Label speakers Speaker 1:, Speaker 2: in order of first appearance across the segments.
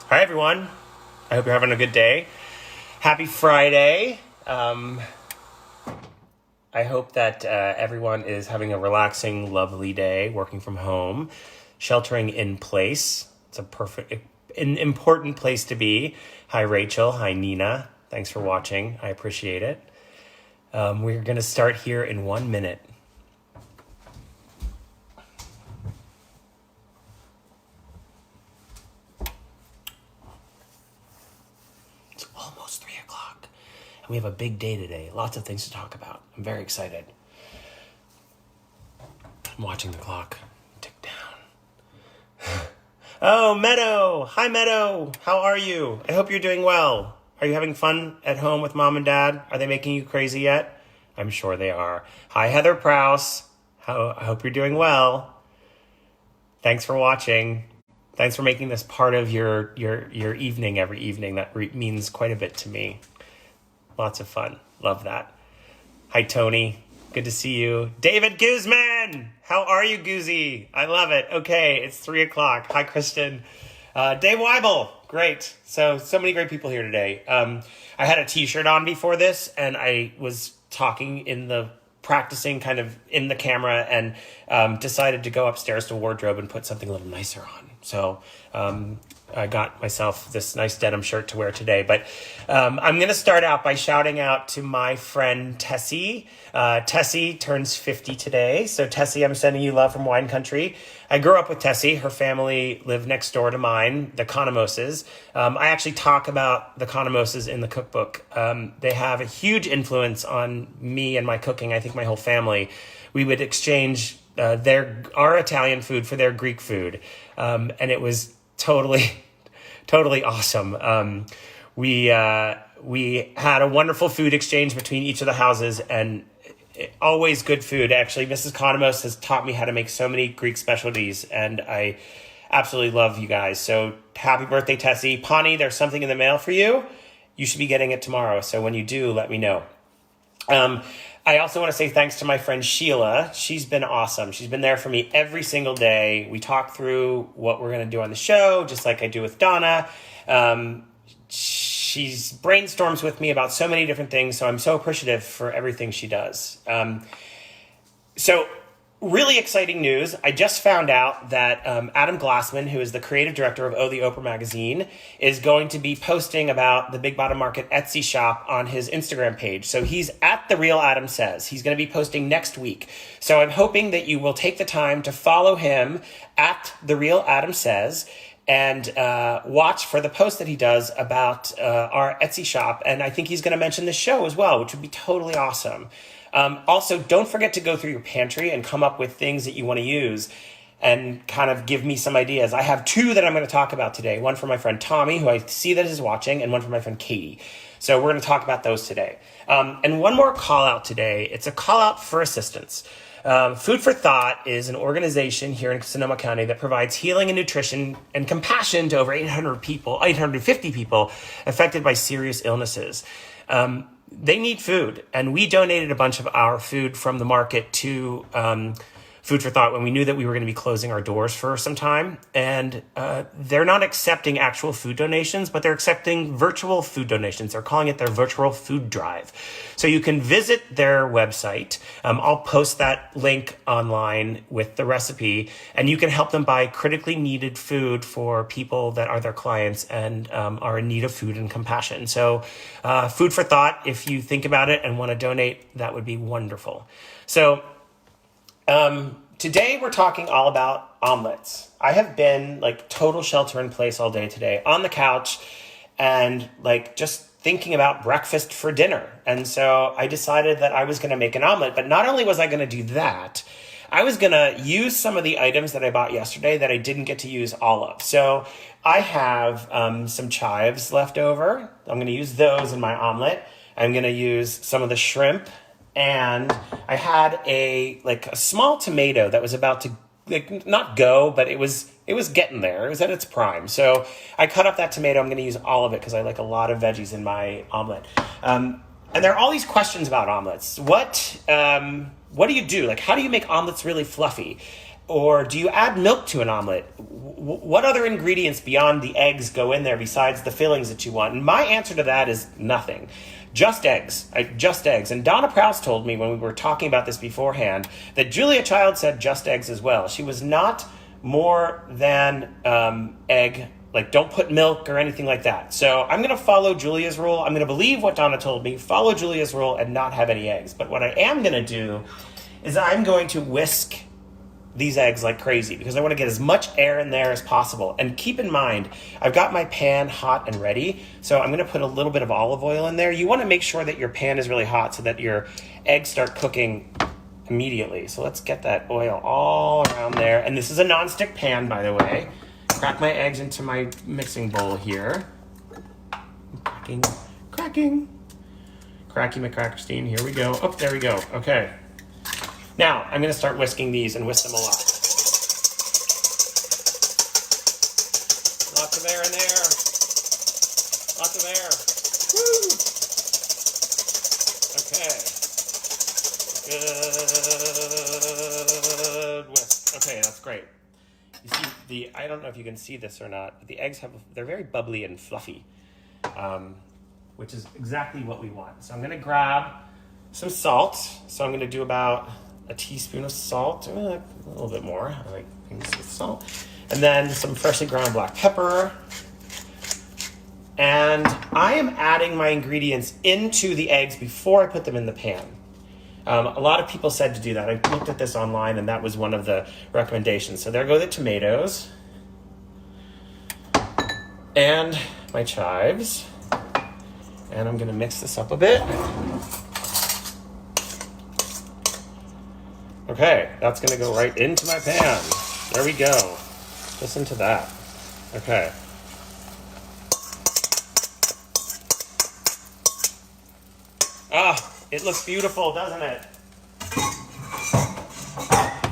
Speaker 1: Hi, everyone. I hope you're having a good day. Happy Friday. I hope that everyone is having a relaxing, lovely day, working from home, sheltering in place. It's an important place to be. Hi, Rachel. Hi, Nina. Thanks for watching. I appreciate it. We're going to start here in 1 minute. Almost 3 o'clock. And we have a big day today. Lots of things to talk about. I'm very excited. I'm watching the clock tick down. Oh, Meadow. Hi, Meadow. How are you? I hope you're doing well. Are you having fun at home with mom and dad? Are they making you crazy yet? I'm sure they are. Hi, Heather Prowse. I hope you're doing well. Thanks for watching. Thanks for making this part of your evening every evening. That means quite a bit to me. Lots of fun. Love that. Hi, Tony. Good to see you. David Guzman! How are you, Goozy? I love it. Okay, it's 3 o'clock. Hi, Kristen. Dave Weibel. Great. So many great people here today. I had a t-shirt on before this, and I was practicing kind of in the camera and decided to go upstairs to wardrobe and put something a little nicer on. So I got myself this nice denim shirt to wear today. But I'm going to start out by shouting out to my friend Tessie. Tessie turns 50 today. So Tessie, I'm sending you love from Wine Country. I grew up with Tessie. Her family lived next door to mine, the Conomoses. I actually talk about the Conomoses in the cookbook. They have a huge influence on me and my cooking. I think my whole family. We would exchange our Italian food for their Greek food. And it was totally awesome. We had a wonderful food exchange between each of the houses, and always good food. Actually, Mrs. Conomos has taught me how to make so many Greek specialties, and I absolutely love you guys. So happy birthday, Tessie. Pawnee, there's something in the mail for you. You should be getting it tomorrow. So when you do, let me know. I also want to say thanks to my friend Sheila. She's been awesome. She's been there for me every single day. We talk through what we're going to do on the show, just like I do with Donna. She's brainstorms with me about so many different things, so I'm so appreciative for everything she does. So really exciting news. I just found out that Adam Glassman, who is the creative director of Oh, the Oprah magazine, is going to be posting about the Big Bottom Market Etsy shop on his Instagram page. So he's at The Real Adam Says. He's going to be posting next week. So I'm hoping that you will take the time to follow him at The Real Adam Says and watch for the post that he does about our Etsy shop. And I think he's going to mention the show as well, which would be totally awesome. Also, don't forget to go through your pantry and come up with things that you want to use and kind of give me some ideas. I have two that I'm going to talk about today. One for my friend Tommy, who I see that is watching, and one for my friend Katie. So we're going to talk about those today. And one more call out today. It's a call out for assistance. Food for Thought is an organization here in Sonoma County that provides healing and nutrition and compassion to over 850 people affected by serious illnesses. They need food, and we donated a bunch of our food from the market to Food for Thought when we knew that we were going to be closing our doors for some time. And they're not accepting actual food donations, but they're accepting virtual food donations. They're calling it their virtual food drive. So you can visit their website. I'll post that link online with the recipe, and you can help them buy critically needed food for people that are their clients and are in need of food and compassion. So Food for Thought, if you think about it and want to donate, that would be wonderful. So today we're talking all about omelets. I have been like total shelter in place all day today on the couch and like just thinking about breakfast for dinner. And so I decided that I was going to make an omelet, but not only was I going to do that, I was going to use some of the items that I bought yesterday that I didn't get to use all of. So I have some chives left over. I'm going to use those in my omelet. I'm going to use some of the shrimp. And I had a small tomato that was about to not go, but it was getting there. It was at its prime. So I cut up that tomato. I'm going to use all of it because I like a lot of veggies in my omelet. And there are all these questions about omelets. What do you do? Like, how do you make omelets really fluffy? Or do you add milk to an omelet? What other ingredients beyond the eggs go in there besides the fillings that you want? And my answer to that is nothing. Just eggs. Just eggs. And Donna Prowse told me when we were talking about this beforehand that Julia Child said just eggs as well. She was not more than egg. Like, don't put milk or anything like that. So I'm going to follow Julia's rule. I'm going to believe what Donna told me, follow Julia's rule, and not have any eggs. But what I am going to do is I'm going to whisk these eggs like crazy because I want to get as much air in there as possible. And keep in mind, I've got my pan hot and ready, so I'm going to put a little bit of olive oil in there. You want to make sure that your pan is really hot so that your eggs start cooking immediately. So let's get that oil all around there. And this is a nonstick pan, by the way. Crack my eggs into my mixing bowl here. Cracking. Cracky McCrackerstein, here we go. Oh, there we go, okay. Now, I'm going to start whisking these and whisk them a lot. Lots of air in there. Lots of air. Woo! Okay. Good whisk. Okay, that's great. You see, I don't know if you can see this or not, but the eggs they're very bubbly and fluffy, which is exactly what we want. So I'm going to grab some salt. So I'm going to do about a teaspoon of salt, a little bit more. I like things with salt. And then some freshly ground black pepper. And I am adding my ingredients into the eggs before I put them in the pan. A lot of people said to do that. I looked at this online, and that was one of the recommendations. So there go the tomatoes. And my chives. And I'm going to mix this up a bit. Okay, that's going to go right into my pan. There we go. Listen to that. Okay. Ah, it looks beautiful, doesn't it?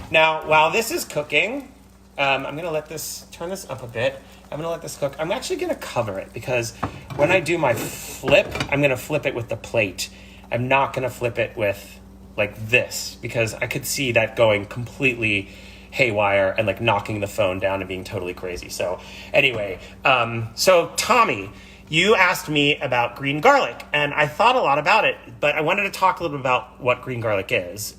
Speaker 1: Now, while this is cooking, I'm going to turn this up a bit. I'm going to let this cook. I'm actually going to cover it because when I do my flip, I'm going to flip it with the plate. I'm not going to flip it with like this because I could see that going completely haywire and like knocking the phone down and being totally crazy. So anyway, so Tommy, you asked me about green garlic and I thought a lot about it, but I wanted to talk a little bit about what green garlic is.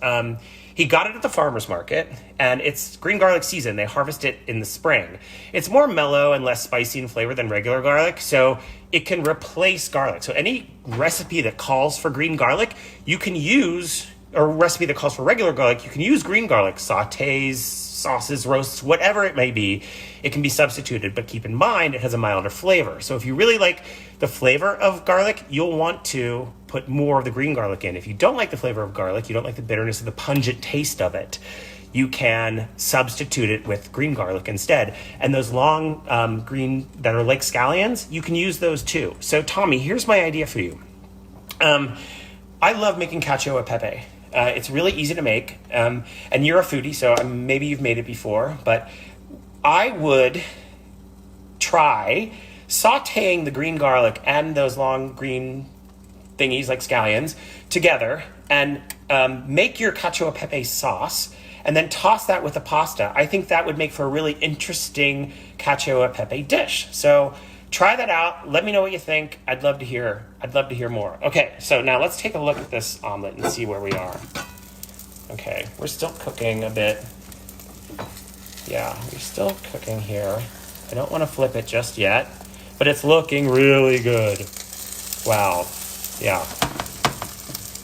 Speaker 1: He got it at the farmer's market and it's green garlic season. They harvest it in the spring. It's more mellow and less spicy in flavor than regular garlic, so it can replace garlic. So any recipe that calls for green garlic, you can use, or a recipe that calls for regular garlic, you can use green garlic, sautés, sauces, roasts, whatever it may be. It can be substituted, but keep in mind it has a milder flavor. So if you really like the flavor of garlic, you'll want to put more of the green garlic in. If you don't like the flavor of garlic, you don't like the bitterness or the pungent taste of it, you can substitute it with green garlic instead. And those long green that are like scallions, you can use those too. So Tommy, here's my idea for you. I love making cacio e pepe. It's really easy to make, and you're a foodie, so maybe you've made it before, but I would try sauteing the green garlic and those long green thingies like scallions together and make your cacio e pepe sauce and then toss that with the pasta. I think that would make for a really interesting cacio e pepe dish. So try that out. Let me know what you think. I'd love to hear more. Okay, so now let's take a look at this omelet and see where we are. Okay, we're still cooking a bit. Yeah, we're still cooking here. I don't want to flip it just yet, but it's looking really good. Wow. Yeah.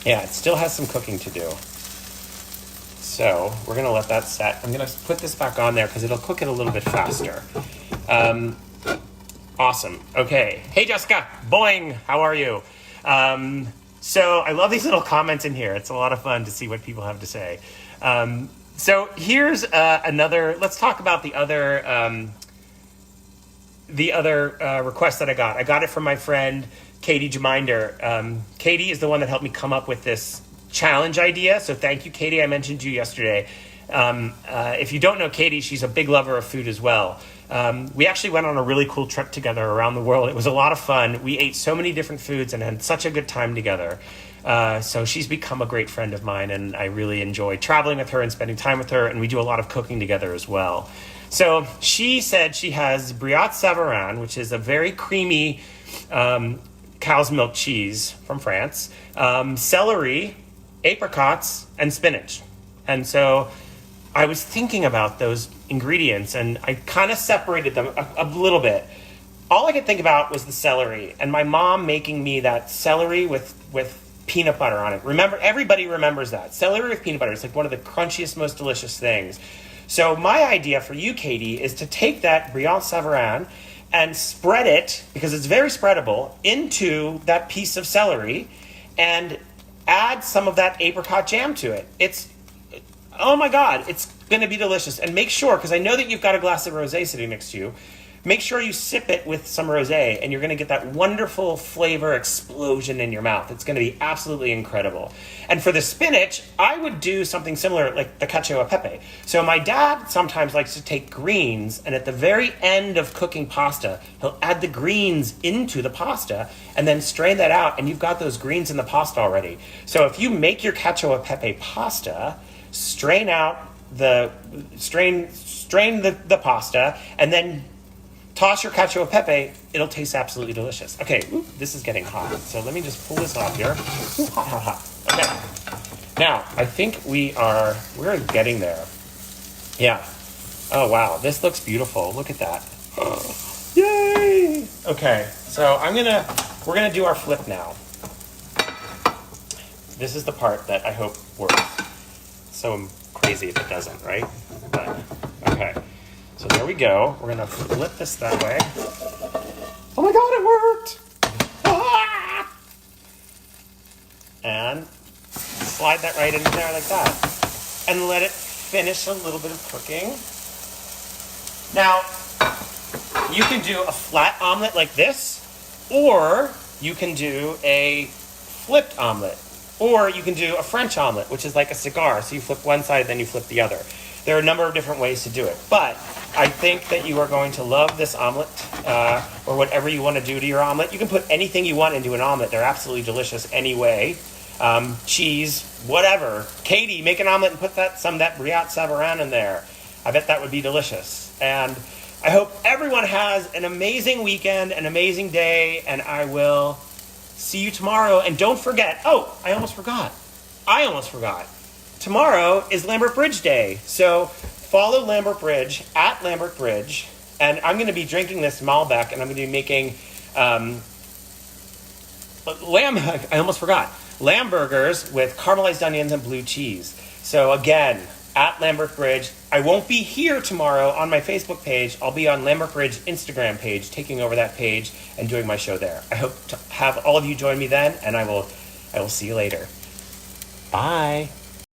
Speaker 1: Yeah, it still has some cooking to do. So we're going to let that set. I'm going to put this back on there because it'll cook it a little bit faster. Awesome. Okay. Hey, Jessica. Boing. How are you? So I love these little comments in here. It's a lot of fun to see what people have to say. So here's another. Let's talk about the other request that I got. I got it from my friend Katie Jeminder. Katie is the one that helped me come up with this challenge idea. So thank you, Katie. I mentioned you yesterday. If you don't know Katie, she's a big lover of food as well. We actually went on a really cool trip together around the world. It was a lot of fun. We ate so many different foods and had such a good time together. So she's become a great friend of mine, and I really enjoy traveling with her and spending time with her, and we do a lot of cooking together as well. So she said she has Brillat Savarin, which is a very creamy cow's milk cheese from France, celery, apricots, and spinach. And so I was thinking about those ingredients, and I kind of separated them a little bit. All I could think about was the celery, and my mom making me that celery with peanut butter on it. Remember, everybody remembers that. Celery with peanut butter is like one of the crunchiest, most delicious things. So my idea for you, Katie, is to take that Brillat Savarin and spread it, because it's very spreadable, into that piece of celery and add some of that apricot jam to it. Oh my God, it's going to be delicious. And make sure, because I know that you've got a glass of rosé sitting next to you, make sure you sip it with some rosé, and you're going to get that wonderful flavor explosion in your mouth. It's going to be absolutely incredible. And for the spinach, I would do something similar like the cacio e pepe. So my dad sometimes likes to take greens, and at the very end of cooking pasta, he'll add the greens into the pasta and then strain that out, and you've got those greens in the pasta already. So if you make your cacio e pepe pasta, strain the pasta, and then toss your cacio e pepe. It'll taste absolutely delicious. Okay, this is getting hot. So let me just pull this off here. Hot, hot, hot. Okay. Now, I think we're getting there. Yeah. Oh, wow. This looks beautiful. Look at that. Yay! Okay, so we're gonna do our flip now. This is the part that I hope works. So crazy if it doesn't, right? But, okay. So there we go. We're going to flip this that way. Oh my God, it worked! Ah! And slide that right in there like that. And let it finish a little bit of cooking. Now, you can do a flat omelet like this, or you can do a flipped omelet, or you can do a French omelet, which is like a cigar. So you flip one side, then you flip the other. There are a number of different ways to do it, but I think that you are going to love this omelet, or whatever you want to do to your omelet. You can put anything you want into an omelet. They're absolutely delicious anyway. Cheese, whatever. Katie, make an omelet and put some of that Brillat Savarin in there. I bet that would be delicious. And I hope everyone has an amazing weekend, an amazing day, and I will see you tomorrow. And don't forget, I almost forgot. Tomorrow is Lambert Bridge Day, so follow Lambert Bridge, at Lambert Bridge, and I'm going to be drinking this Malbec, and I'm going to be making lamb burgers with caramelized onions and blue cheese. So again, at Lambert Bridge. I won't be here tomorrow on my Facebook page. I'll be on Lambert Bridge Instagram page, taking over that page and doing my show there. I hope to have all of you join me then, and I will see you later. Bye.